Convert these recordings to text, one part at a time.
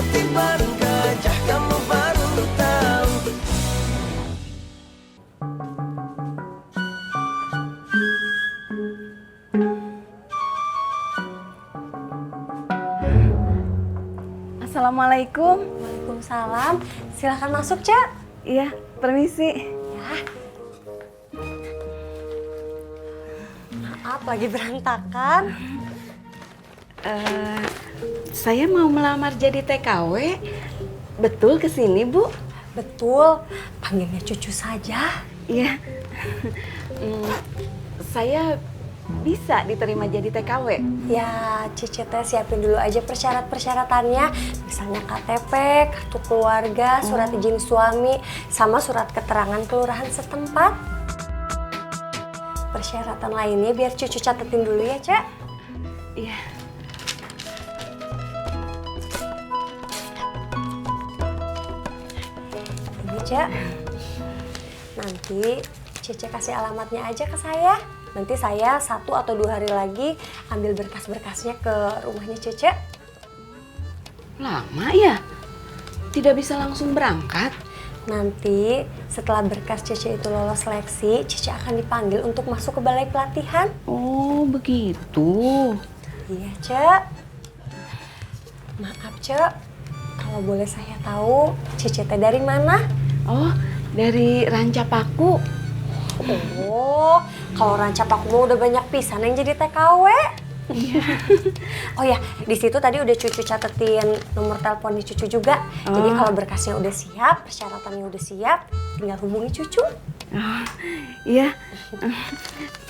cantik baru gajah kamu baru tahu. Assalamualaikum. Waalaikumsalam. Silahkan masuk, Cak. Iya, permisi. Ya. Maaf, lagi berantakan. Saya mau melamar jadi TKW. Betul kesini, Bu? Betul. Panggilnya cucu saja. Iya. Saya bisa diterima jadi TKW. Ya, Cici teh siapin dulu aja persyaratan-persyaratannya. Misalnya KTP, kartu keluarga, surat izin suami, sama surat keterangan kelurahan setempat. Persyaratan lainnya biar cucu catetin dulu ya, Cak. Iya. Ini, Cak. Nanti Cici kasih alamatnya aja ke saya. Nanti saya 1 atau 2 hari lagi ambil berkas-berkasnya ke rumahnya Cece. Lama ya? Tidak bisa langsung berangkat? Nanti setelah berkas Cece itu lolos seleksi, Cece akan dipanggil untuk masuk ke balai pelatihan. Oh, begitu. Iya, Cek. Maaf, Cek. Kalau boleh saya tahu, Cece teh dari mana? Oh, dari Rancapaku. Oh, kalau Ranca Paku mah udah banyak pisan yang jadi TKW. Iya. Oh ya, di situ tadi udah cucu catetin nomor telepon di cucu juga. Jadi kalau berkasnya udah siap, persyaratannya udah siap, tinggal hubungi cucu. Oh, iya.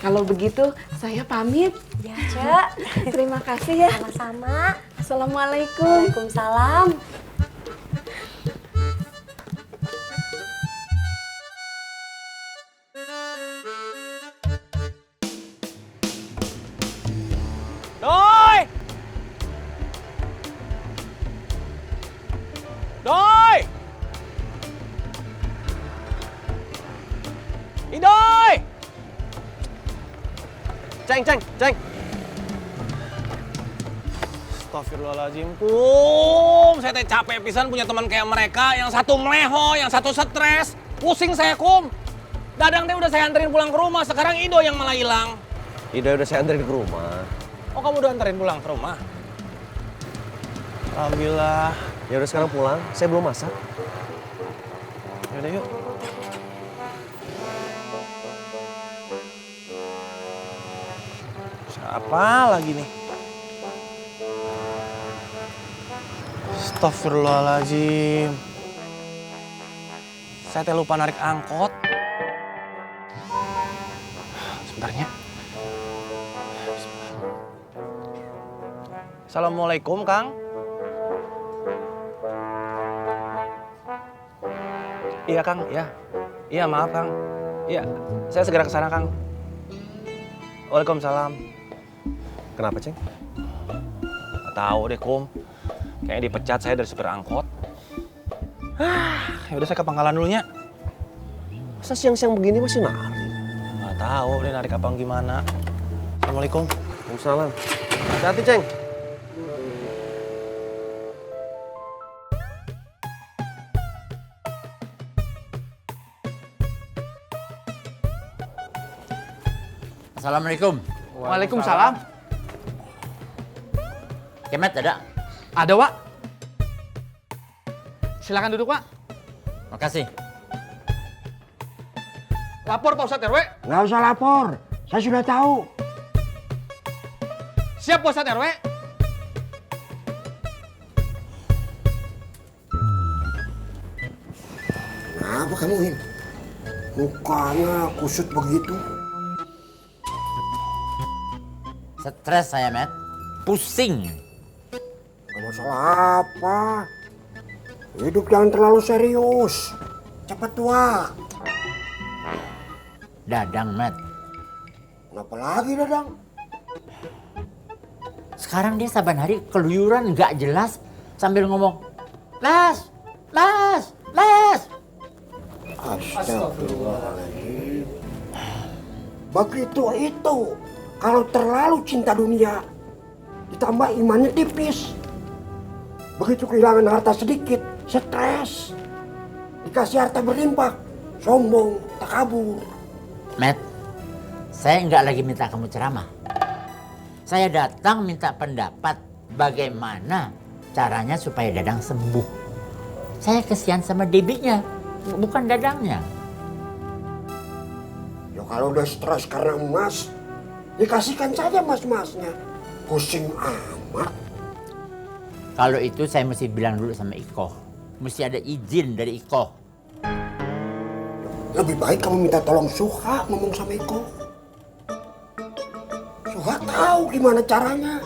Kalau begitu saya pamit. Ya, Cek. Terima kasih ya. Sama-sama. Assalamualaikum. Waalaikumsalam. Doi! Doi! Idoi! Ceng, ceng, ceng. Astagfirullahaladzim, Kum. Saya teh capek pisan punya teman kayak mereka. Yang satu meleho, yang satu stres. Pusing saya, Kum. Dadang teh udah saya anterin pulang ke rumah. Sekarang Ido yang malah hilang. Ida udah saya anterin ke rumah. Oh, kamu udah anterin pulang ke rumah? Alhamdulillah. Ya udah sekarang pulang, saya belum masak. Yaudah yuk. Siapa lagi nih? Astagfirullahaladzim. Saya teh lupa narik angkot. Sebentarnya. Assalamualaikum, Kang. Iya, Kang. Iya. Iya, maaf, Kang. Iya, saya segera ke sana, Kang. Waalaikumsalam. Kenapa, Ceng? Nggak tahu deh, Kum. Kayaknya dipecat saya dari supir angkot. Ya udah saya ke pangkalan dulunya. Masa siang-siang begini masih narik? Nggak tahu deh narik apa gimana. Assalamualaikum. Waalaikumsalam. Hati-hati, Ceng. Assalamualaikum. Waalaikumsalam. Kemet ada? Ada, Wak. Silakan duduk, Wak. Makasih. Lapor Pak Ustadz RW. Nggak usah lapor, saya sudah tahu. Siap Pak Ustadz RW. Kenapa kamu, Win? Mukanya kusut begitu. Stres saya, Met. Pusing. Gak masalah apa. Hidup jangan terlalu serius. Cepat tua. Dadang, Met. Kenapa lagi, Dadang? Sekarang dia saban hari keluyuran nggak jelas sambil ngomong, Les, Les, Les. Astagfirullahaladzim. Begitu itu. Kalau terlalu cinta dunia, ditambah imannya tipis. Begitu kehilangan harta sedikit, stres. Dikasih harta berlimpah, sombong, takabur. Matt, saya nggak lagi minta kamu ceramah. Saya datang minta pendapat bagaimana caranya supaya Dadang sembuh. Saya kesian sama Debinya, bukan Dadangnya. Ya kalau udah stres karena emas, dikasihkan saja emas-emasnya. Pusing amat. Kalau itu saya mesti bilang dulu sama Iko. Mesti ada izin dari Iko. Lebih baik kamu minta tolong Suha ngomong sama Iko. Suha tahu gimana caranya.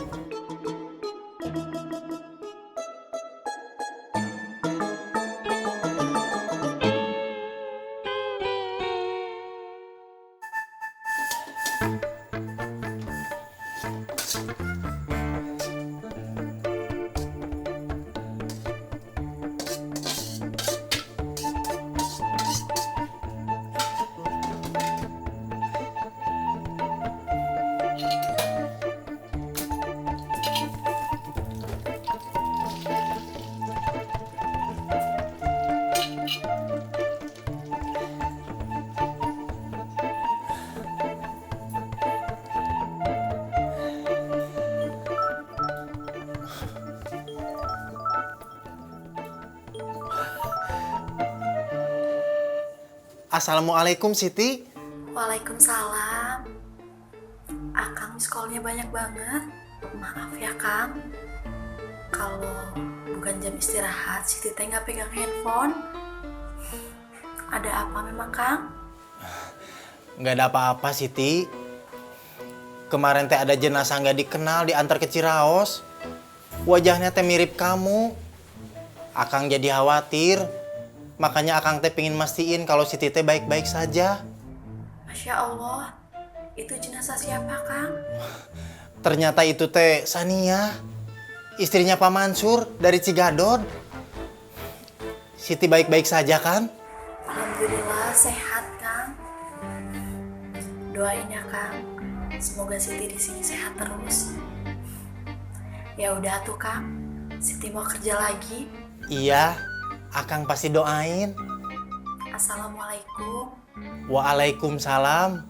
Assalamualaikum Siti. Waalaikumsalam. Akang sekolahnya banyak banget. Maaf ya Kang. Kalau bukan jam istirahat, Siti teh nggak pegang handphone. Ada apa memang Kang? Nggak ada apa-apa Siti. Kemarin teh ada jenazah nggak dikenal diantar ke Ciraos. Wajahnya teh mirip kamu. Akang jadi khawatir. Makanya Akang teh pengen mastiin kalau Siti teh baik-baik saja. Masya Allah, itu jenazah siapa Kang? Ternyata itu teh Sania, istrinya Pak Mansur dari Cigadon. Siti baik-baik saja kan? Alhamdulillah sehat Kang. Doain ya Kang, semoga Siti di sini sehat terus. Ya udah tuh Kang, Siti mau kerja lagi. Iya. Akang pasti doain. Assalamualaikum. Waalaikumsalam.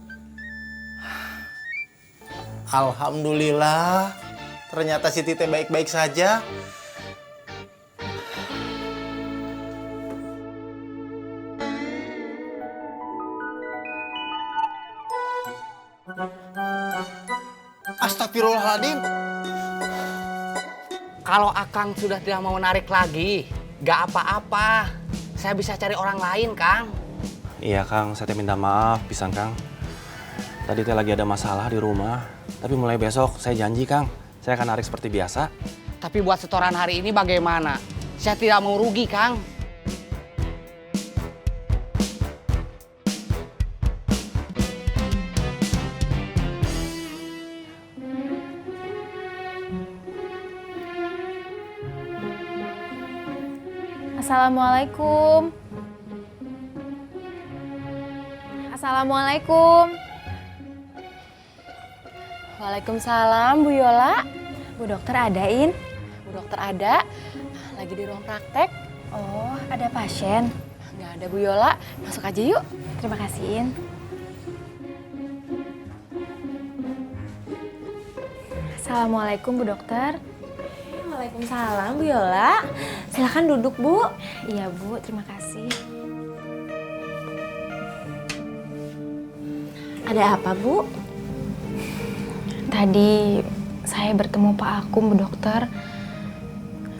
Alhamdulillah. Ternyata Siti teh baik-baik saja. Astagfirullahaladzim. Kalau Akang sudah tidak mau narik lagi, gak apa-apa. Saya bisa cari orang lain, Kang. Iya Kang, saya minta maaf pisan Kang. Tadi teh lagi ada masalah di rumah. Tapi mulai besok saya janji Kang, saya akan narik seperti biasa. Tapi buat setoran hari ini bagaimana? Saya tidak mau rugi, Kang. Assalamualaikum. Assalamualaikum. Waalaikumsalam, Bu Yola. Bu dokter adain? Bu dokter ada. Lagi di ruang praktek. Oh, ada pasien? Nggak ada, Bu Yola. Masuk aja yuk. Terima kasihin. Assalamualaikum, Bu dokter. Waalaikumsalam, Bu Yola. Silakan duduk, Bu. Iya, Bu. Terima kasih. Ada apa, Bu? Tadi saya bertemu Pak Akum, Bu dokter.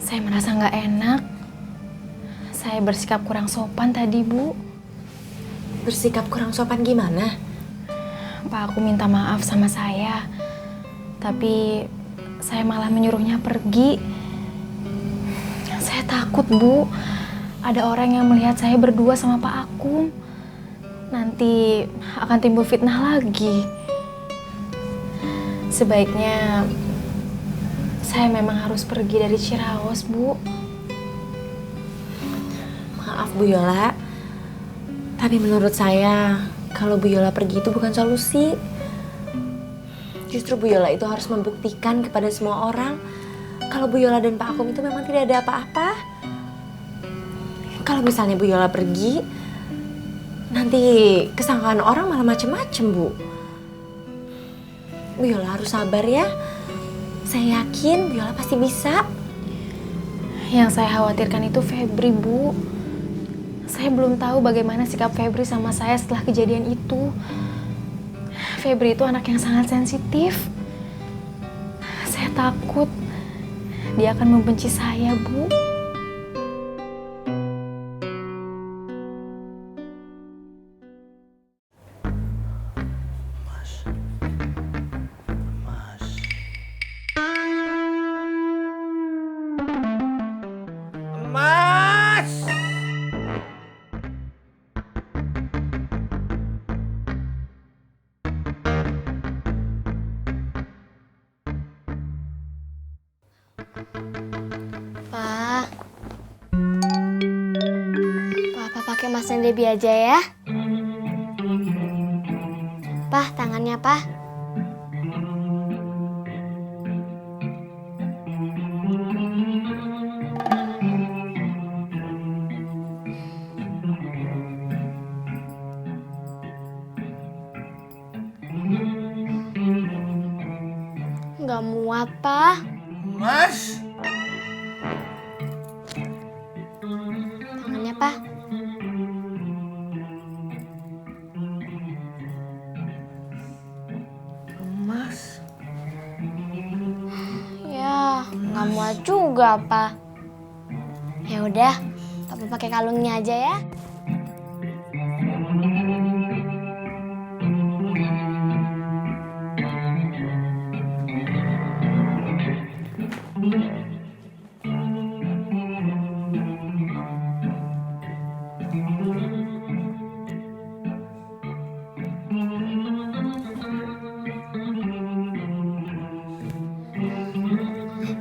Saya merasa nggak enak. Saya bersikap kurang sopan tadi, Bu. Bersikap kurang sopan gimana? Pak Akum minta maaf sama saya. Tapi saya malah menyuruhnya pergi. Saya takut, Bu. Ada orang yang melihat saya berdua sama Pak Akum. Nanti akan timbul fitnah lagi. Sebaiknya saya memang harus pergi dari Ciraos, Bu. Maaf, Bu Yola. Tapi menurut saya, kalau Bu Yola pergi itu bukan solusi. Justru Bu Yola itu harus membuktikan kepada semua orang kalau Bu Yola dan Pak Akum itu memang tidak ada apa-apa. Kalau misalnya Bu Yola pergi, nanti kesangkaan orang malah macem-macem, Bu. Bu Yola harus sabar ya. Saya yakin Bu Yola pasti bisa. Yang saya khawatirkan itu Febri, Bu. Saya belum tahu bagaimana sikap Febri sama saya setelah kejadian itu. Febri itu anak yang sangat sensitif. Saya takut dia akan membenci saya, Bu. Pa, Papa pakai Mas dan Debbie aja ya. Pa, tangannya Pa. Nggak muat, Pa. Mas. Tangannya, Pa. Mas. Ya, nggak muat juga, Pa. Ya udah, Papa pakai kalungnya aja ya.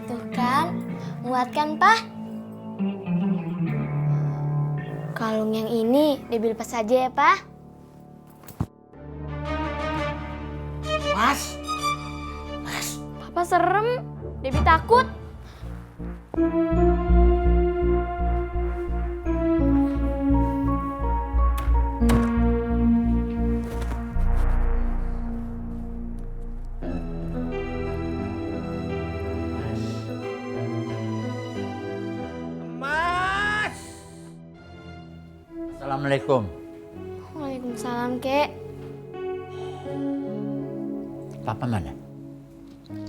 Tuh kan, muat kan, Pa? Kalung yang ini Debbie lepas saja ya, Pa. Mas. Papa serem, Debbie takut. Assalamualaikum. Waalaikumsalam, Kek. Papa mana?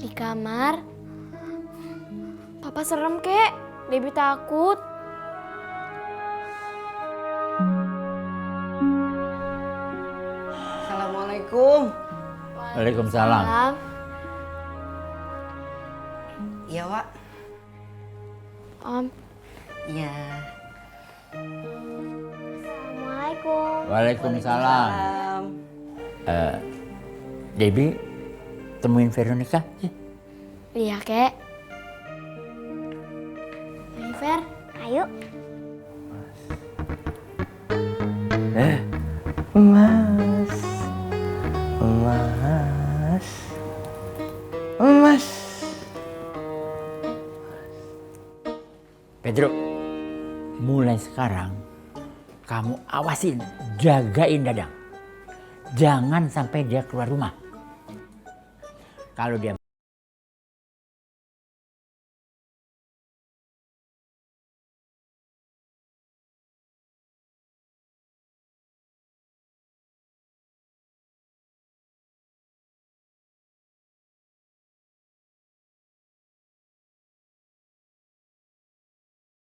Di kamar. Papa serem, Kek. Debbie takut. Assalamualaikum. Waalaikumsalam. Iya, Wak. Om. Iya. Assalamualaikum. Waalaikumsalam. Debbie, temuin Veronica. Iya, Kek. Ayo, Ver. Ayo. Mas. Pedro, mulai sekarang kamu awasin, jagain Dadang. Jangan sampai dia keluar rumah. Kalau dia